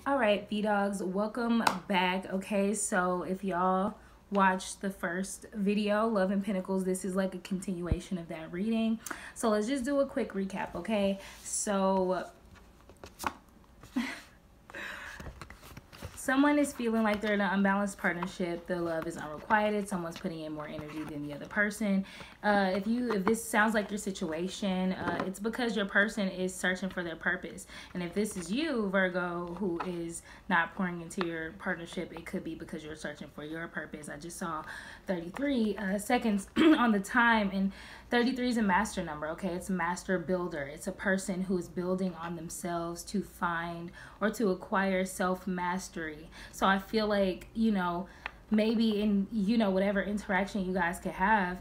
All right, V-Dogs, welcome back. Okay, so if y'all watched the first video, Love and Pentacles, this is like a continuation of that reading. So let's just do a quick recap, okay? So someone is feeling like they're in an unbalanced partnership. The love is unrequited. Someone's putting in more energy than the other person. If this sounds like your situation, it's because your person is searching for their purpose. And if this is you, Virgo, who is not pouring into your partnership, it could be because you're searching for your purpose. I just saw 33 seconds on the time, and 33 is a master number, okay? It's a master builder. It's a person who is building on themselves to find or to acquire self-mastery. So I feel like, maybe in, whatever interaction you guys could have,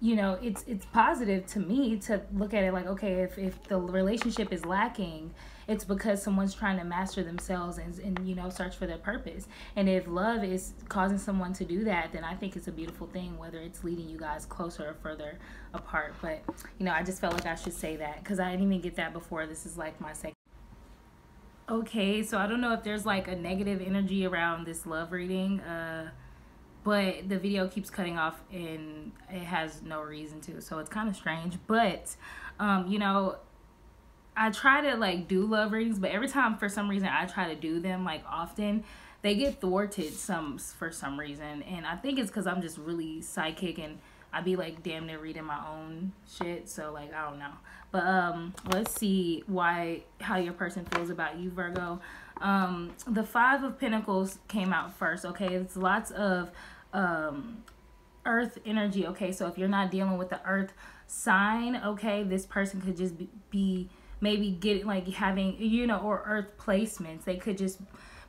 it's positive to me to look at it like, okay, if the relationship is lacking, it's because someone's trying to master themselves and search for their purpose. And if love is causing someone to do that, then I think it's a beautiful thing, whether it's leading you guys closer or further apart. But I just felt like I should say that because I didn't even get that before. This is like my second. Okay, so I don't know if there's like a negative energy around this love reading, but the video keeps cutting off and it has no reason to, so it's kind of strange. But I try to like do love readings, but every time for some reason I try to do them like often, they get thwarted for some reason. And I think it's because I'm just really psychic and I be like damn near reading my own shit. So like, I don't know. But let's see how your person feels about you, Virgo. The 5 of Pentacles came out first. Okay, it's lots of earth energy. Okay, so if you're not dealing with the earth sign, okay, this person could just be maybe getting like having or earth placements. They could just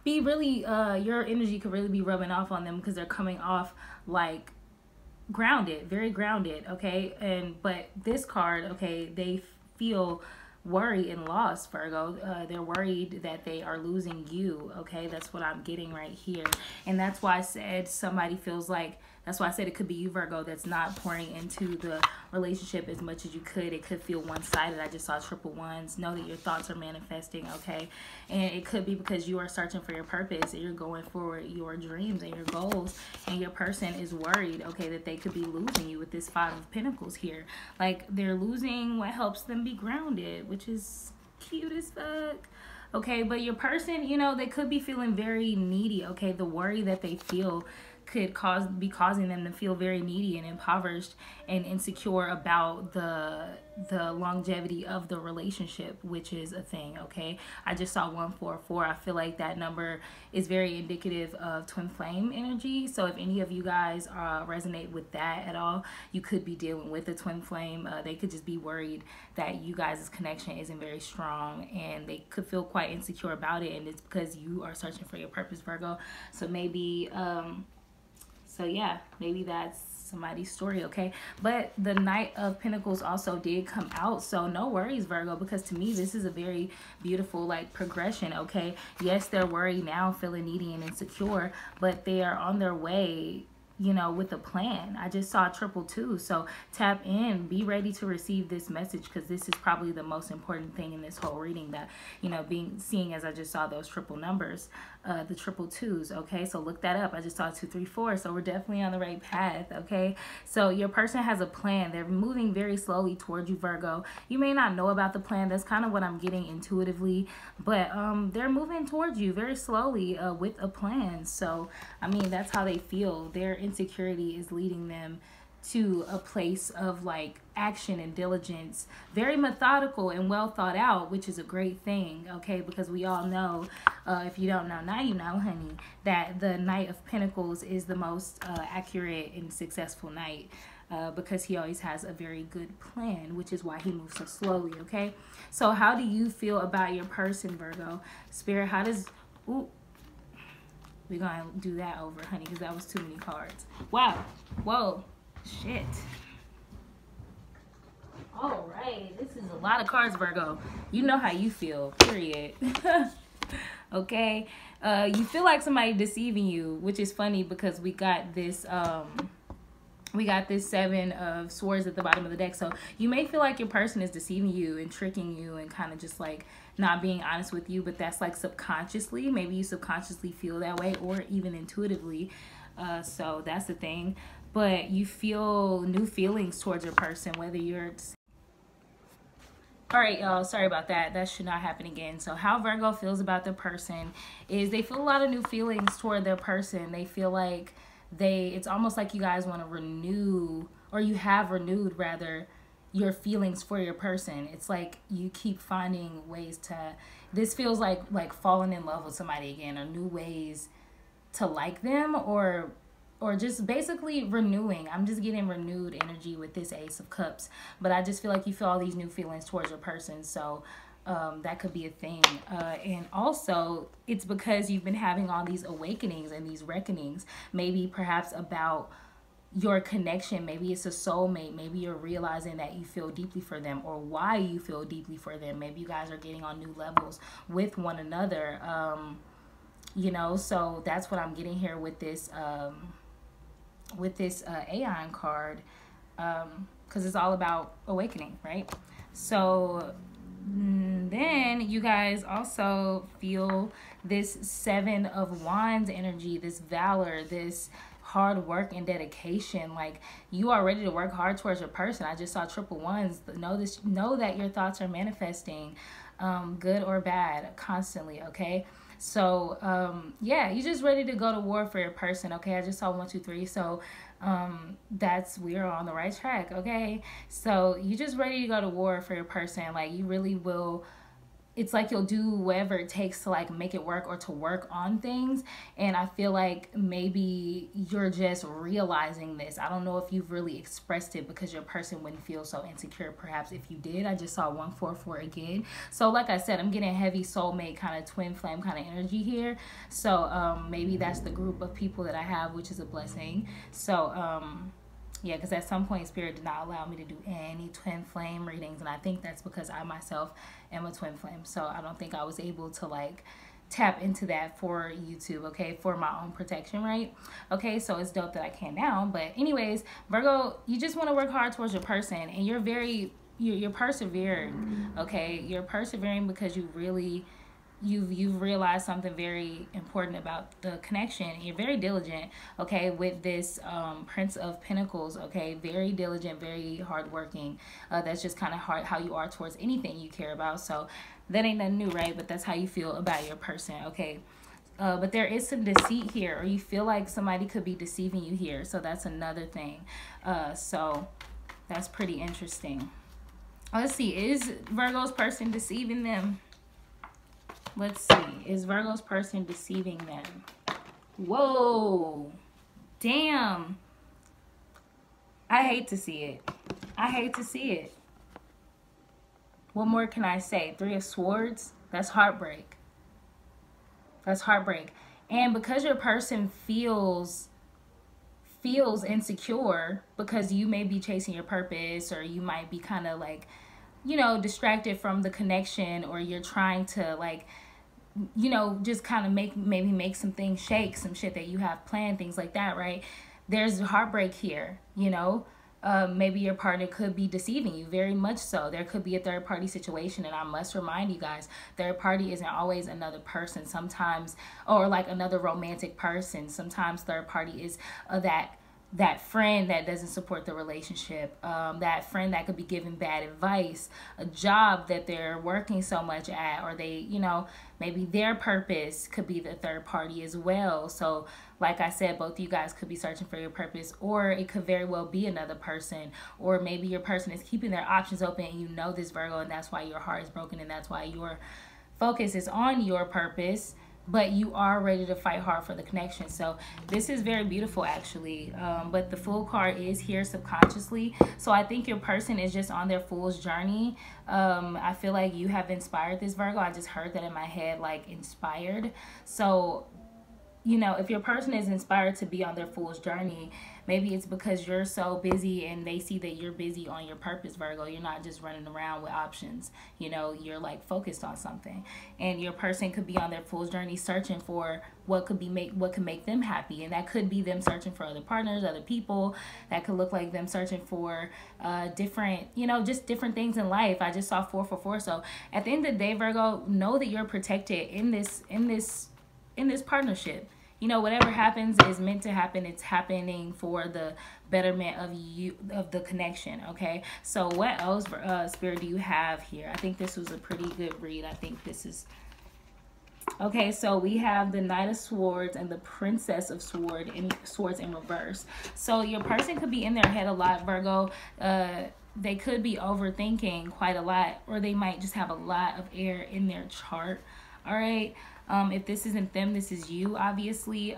be really your energy could really be rubbing off on them because they're coming off like grounded, very grounded. Okay, but this card, okay, they feel worry and loss, Virgo. They're worried that they are losing you. Okay, that's what I'm getting right here. And that's why I said somebody feels like, that's why I said it could be you, Virgo, that's not pouring into the relationship as much as you could. It could feel one-sided. I just saw triple ones. Know that your thoughts are manifesting, okay? And it could be because you are searching for your purpose and you're going for your dreams and your goals, and your person is worried, okay, that they could be losing you with this 5 of Pentacles here. Like they're losing what helps them be grounded, which is cute as fuck. Okay, but your person, they could be feeling very needy. Okay, the worry that they feel could be causing them to feel very needy and impoverished and insecure about the longevity of the relationship, which is a thing. Okay, I just saw 144. I feel like that number is very indicative of twin flame energy. So if any of you guys resonate with that at all, you could be dealing with a twin flame. They could just be worried that you guys' connection isn't very strong and they could feel quite insecure about it, and it's because you are searching for your purpose, Virgo. So maybe so yeah, maybe that's somebody's story, okay? But the Knight of Pentacles also did come out, so no worries, Virgo, because to me this is a very beautiful like progression, okay? Yes, they're worried now, feeling needy and insecure, but they are on their way, with a plan. I just saw triple 2, so tap in, be ready to receive this message, because this is probably the most important thing in this whole reading, that seeing as I just saw those triple numbers, the triple 2s. Okay, so look that up. I just saw 2, 3, 4, so we're definitely on the right path. Okay, so your person has a plan. They're moving very slowly towards you, Virgo. You may not know about the plan. That's kind of what I'm getting intuitively, but they're moving towards you very slowly with a plan. So I mean, that's how they feel. Their insecurity is leading them to a place of like action and diligence, very methodical and well thought out, which is a great thing. Okay, because we all know, if you don't know, now you know, honey, that the Knight of Pentacles is the most accurate and successful knight, because he always has a very good plan, which is why he moves so slowly. Okay, so how do you feel about your person, Virgo? Spirit, how does we're gonna do that over, honey, because that was too many cards. Wow. Whoa. Shit. All right. This is a lot of cards, Virgo. You know how you feel, period. Okay. You feel like somebody deceiving you, which is funny because we got this we got this 7 of swords at the bottom of the deck. So you may feel like your person is deceiving you and tricking you and kind of just like not being honest with you, but that's like subconsciously. Maybe you subconsciously feel that way, or even intuitively. So that's the thing. But you feel new feelings towards your person, whether you're... All right, y'all, sorry about that. That should not happen again. So how Virgo feels about their person is they feel a lot of new feelings toward their person. They feel like it's almost like you guys want to renew, or you have renewed rather, your feelings for your person. It's like you keep finding ways to... This feels like falling in love with somebody again, or new ways to like them, or just basically renewing. I'm just getting renewed energy with this Ace of Cups, but I just feel like you feel all these new feelings towards your person. So that could be a thing. And also, it's because you've been having all these awakenings and these reckonings, maybe perhaps about your connection. Maybe it's a soulmate. Maybe you're realizing that you feel deeply for them, or why you feel deeply for them. Maybe you guys are getting on new levels with one another. You know, so that's what I'm getting here with this Aeon card, because it's all about awakening, right? So then you guys also feel this 7 of Wands energy, this valor, this hard work and dedication. Like, you are ready to work hard towards your person. I just saw triple ones. Know that your thoughts are manifesting, good or bad, constantly. Okay. So yeah, you're just ready to go to war for your person. Okay, I just saw 1, 2, 3. So we are on the right track. Okay, so you're just ready to go to war for your person. Like, you really will... It's like you'll do whatever it takes to like make it work, or to work on things. And I feel like maybe you're just realizing this. I don't know if you've really expressed it, because your person wouldn't feel so insecure perhaps if you did. I just saw 144 again. So like I said, I'm getting heavy soulmate kind of twin flame kind of energy here. So maybe that's the group of people that I have, which is a blessing. So yeah, because at some point Spirit did not allow me to do any twin flame readings, and I think that's because I myself am a twin flame. So I don't think I was able to like tap into that for YouTube, okay, for my own protection, right? Okay, so it's dope that I can now. But anyways, Virgo, you just want to work hard towards your person, and you're persevering, okay? You're persevering because you really... You've realized something very important about the connection. You're very diligent, okay, with this Prince of Pentacles, okay? Very diligent, very hardworking. That's just kind of how you are towards anything you care about. So that ain't nothing new, right? But that's how you feel about your person, okay? But there is some deceit here, or you feel like somebody could be deceiving you here. So that's another thing. So that's pretty interesting. Let's see, is Virgo's person deceiving them? Let's see. Is Virgo's person deceiving them? Whoa. Damn. I hate to see it. I hate to see it. What more can I say? 3 of Swords? That's heartbreak. That's heartbreak. And because your person feels insecure, because you may be chasing your purpose, or you might be kind of like, you know, distracted from the connection, or you're trying to like, you know, just kind of maybe make some things shake, some shit that you have planned, things like that, right? There's heartbreak here, you know. Maybe your partner could be deceiving you, very much so. There could be a third party situation, and I must remind you guys, third party isn't always another person. Sometimes, or like another romantic person. Sometimes third party is that friend that doesn't support the relationship, that friend that could be giving bad advice, a job that they're working so much at, or they, you know, maybe their purpose could be the third party as well. So like I said, both of you guys could be searching for your purpose, or it could very well be another person, or maybe your person is keeping their options open, and you know this, Virgo, and that's why your heart is broken, and that's why your focus is on your purpose, but you are ready to fight hard for the connection. So this is very beautiful, actually. But the Fool card is here subconsciously. So I think your person is just on their Fool's journey. I feel like you have inspired this, Virgo. I just heard that in my head, like inspired. So you know, if your person is inspired to be on their fool's journey, maybe it's because you're so busy and they see that you're busy on your purpose, Virgo. You're not just running around with options. You know, you're like focused on something. And your person could be on their fool's journey searching for what could make them happy. And that could be them searching for other partners, other people. That could look like them searching for different, you know, just different things in life. I just saw 444. So at the end of the day, Virgo, know that you're protected in this partnership. You know, whatever happens is meant to happen. It's happening for the betterment of you, of the connection. Okay, so what else, Spirit, do you have here? I think this was a pretty good read. I think this is okay. So we have the Knight of Swords and the Princess of Swords in reverse. So your person could be in their head a lot, Virgo. They could be overthinking quite a lot, or they might just have a lot of air in their chart. All right. If this isn't them, this is you, obviously.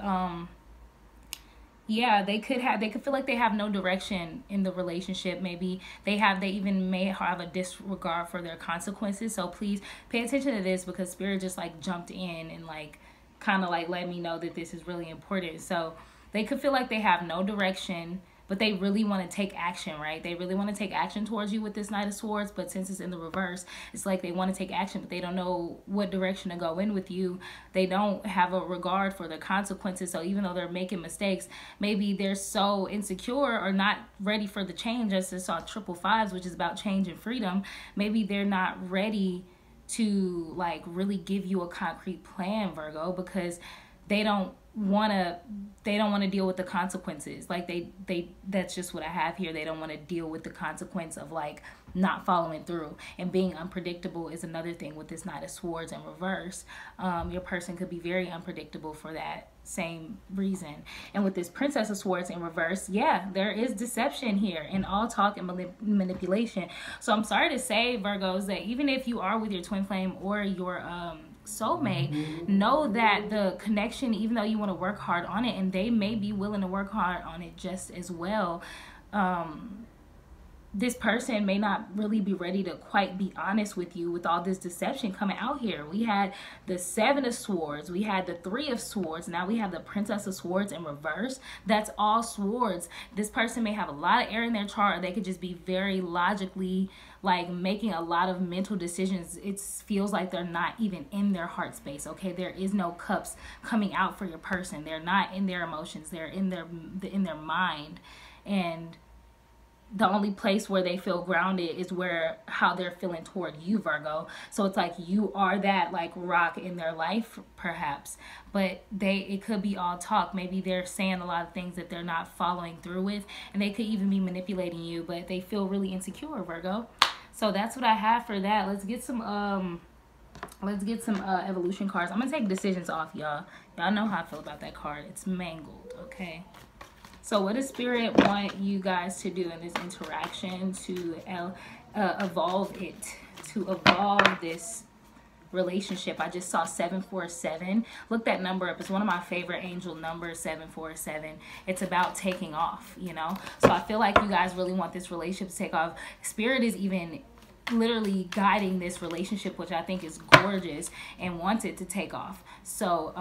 Yeah, they could feel like they have no direction in the relationship. Maybe they even may have a disregard for their consequences. So please pay attention to this, because Spirit just like jumped in and like kind of like let me know that this is really important. So they could feel like they have no direction, but they really want to take action, right? They really want to take action towards you with this Knight of Swords, but since it's in the reverse, it's like they want to take action, but they don't know what direction to go in with you. They don't have a regard for the consequences. So even though they're making mistakes, maybe they're so insecure or not ready for the change. As I saw triple fives, which is about change and freedom. Maybe they're not ready to like really give you a concrete plan, Virgo, because they don't want to deal with the consequences. Like that's just what I have here. They don't want to deal with the consequence of like not following through, and being unpredictable is another thing with this Knight of Swords in reverse. Your person could be very unpredictable for that same reason. And with this Princess of Swords in reverse, yeah, there is deception here and all talk and manipulation. So I'm sorry to say, Virgos, that even if you are with your twin flame or your soulmate, know that the connection, even though you want to work hard on it, and they may be willing to work hard on it just as well, this person may not really be ready to quite be honest with you with all this deception coming out here. We had the Seven of Swords, we had the Three of Swords, now we have the Princess of Swords in reverse. That's all swords. This person may have a lot of air in their chart, or they could just be very logically like making a lot of mental decisions. It feels like they're not even in their heart space. Okay, there is no cups coming out for your person. They're not in their emotions. They're in their mind, and the only place where they feel grounded is how they're feeling toward you, Virgo. So it's like you are that like rock in their life, perhaps, but it could be all talk. Maybe they're saying a lot of things that they're not following through with, and they could even be manipulating you, but they feel really insecure, Virgo. So that's what I have for that. Let's get some evolution cards. I'm gonna take decisions off, y'all. Y'all know how I feel about that card. It's mangled. Okay. So what does Spirit want you guys to do in this interaction to evolve this relationship? I just saw 747. Look that number up. It's one of my favorite angel numbers, 747. It's about taking off, you know? So I feel like you guys really want this relationship to take off. Spirit is even literally guiding this relationship, which I think is gorgeous, and wants it to take off. So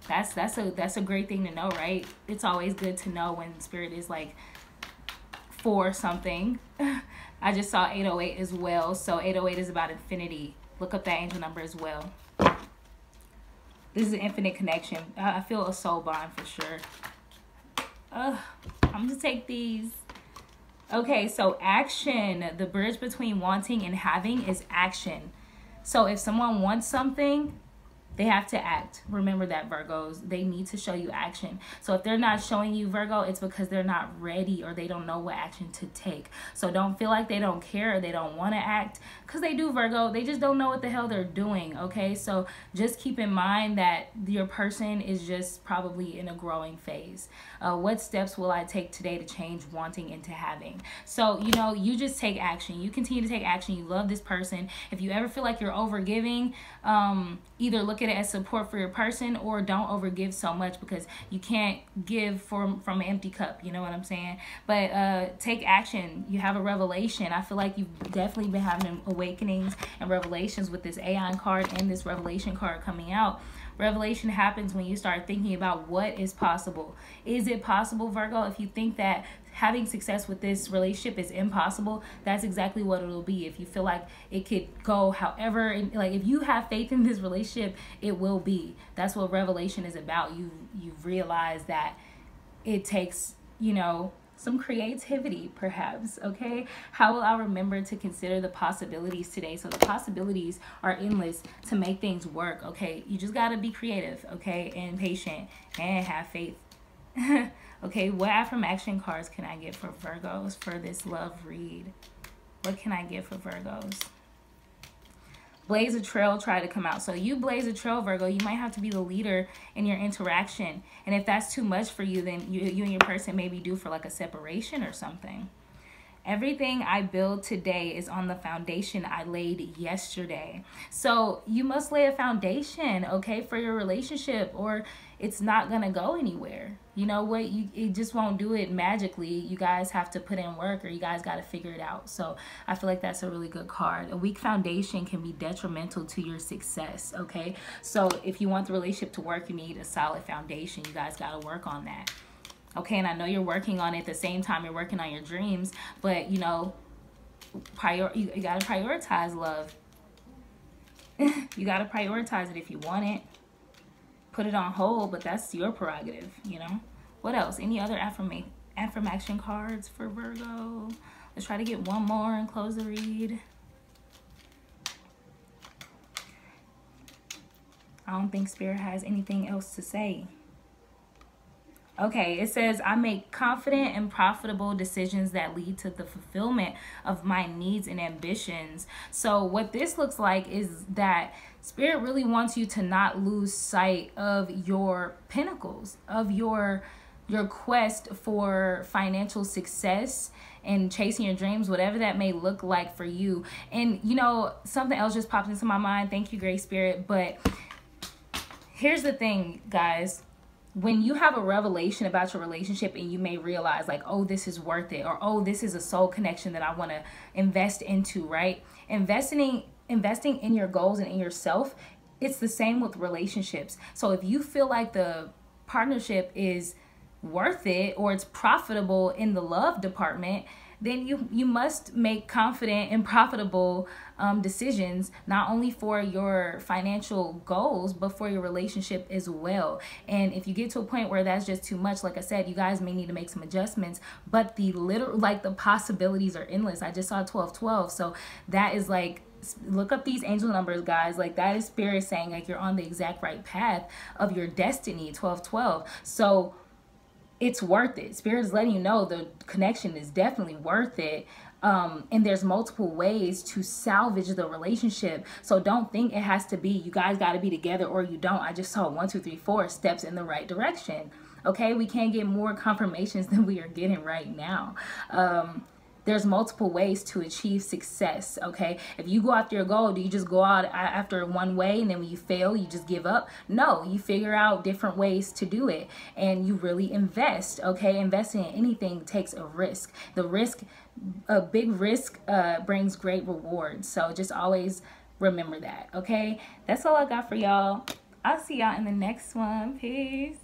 that's a great thing to know, right? It's always good to know when Spirit is like for something. I just saw 808 as well. So 808 is about infinity. Look up that angel number as well. This is an infinite connection. I feel a soul bond for sure. I'm gonna take these. Okay, so action. The bridge between wanting and having is action. So if someone wants something, they have to act. Remember that, Virgos. They need to show you action. So if they're not showing you, Virgo, it's because they're not ready, or they don't know what action to take. So don't feel like they don't care or they don't want to act, because they do, Virgo. They just don't know what the hell they're doing, okay? So just keep in mind that your person is just probably in a growing phase. What steps will I take today to change wanting into having? So, you know, you just take action. You continue to take action. You love this person. If you ever feel like you're over giving, either look look at it as support for your person, or don't overgive so much, because you can't give from an empty cup. You know what I'm saying? But take action. You have a revelation. I feel like you've definitely been having awakenings and revelations with this Aeon card and this revelation card coming out. Revelation happens when you start thinking about what is possible. Is it possible, Virgo? If you think that having success with this relationship is impossible, that's exactly what it'll be. If you feel like it could go however, like if you have faith in this relationship, it will be. That's what revelation is about. You realize that it takes, you know, some creativity, perhaps. Okay, how will I remember to consider the possibilities today? So the possibilities are endless to make things work. Okay, you just got to be creative, okay, and patient, and have faith. Okay, what affirmation cards can I get for Virgos for this love read? What can I get for Virgos? Blaze a trail, try to come out. So you blaze a trail, Virgo. You might have to be the leader in your interaction. And if that's too much for you, then you and your person maybe due for like a separation or something. Everything I build today is on the foundation I laid yesterday. So you must lay a foundation, okay, for your relationship, or it's not going to go anywhere. You know what? It just won't do it magically. You guys have to put in work, or you guys got to figure it out. So I feel like that's a really good card. A weak foundation can be detrimental to your success, okay? So if you want the relationship to work, you need a solid foundation. You guys got to work on that. Okay, and I know you're working on it at the same time you're working on your dreams, but, you know, you got to prioritize love. You got to prioritize it if you want it. Put it on hold, but that's your prerogative, you know. What else? Any other affirmation cards for Virgo? Let's try to get one more and close the read. I don't think Spirit has anything else to say. Okay, it says, I make confident and profitable decisions that lead to the fulfillment of my needs and ambitions. So what this looks like is that Spirit really wants you to not lose sight of your pinnacles, of your quest for financial success and chasing your dreams, whatever that may look like for you. And, you know, something else just popped into my mind. Thank you, Great Spirit. But here's the thing, guys. When you have a revelation about your relationship and you may realize like, oh, this is worth it, or oh, this is a soul connection that I want to invest into, right? Investing in your goals and in yourself, it's the same with relationships. So if you feel like the partnership is worth it, or it's profitable in the love department, then you must make confident and profitable decisions, not only for your financial goals, but for your relationship as well. And if you get to a point where that's just too much, like I said, you guys may need to make some adjustments, but the possibilities are endless. I just saw 1212. So that is like, look up these angel numbers, guys. Like, that is Spirit saying like you're on the exact right path of your destiny, 1212. So it's worth it. Spirit is letting you know the connection is definitely worth it. And there's multiple ways to salvage the relationship. So don't think it has to be, you guys got to be together or you don't. I just saw 1, 2, 3, 4 steps in the right direction. Okay, we can't get more confirmations than we are getting right now. There's multiple ways to achieve success, okay? If you go after your goal, do you just go out after one way and then when you fail, you just give up? No, you figure out different ways to do it and you really invest, okay? Investing in anything takes a risk. A big risk brings great rewards. So just always remember that, okay? That's all I got for y'all. I'll see y'all in the next one. Peace.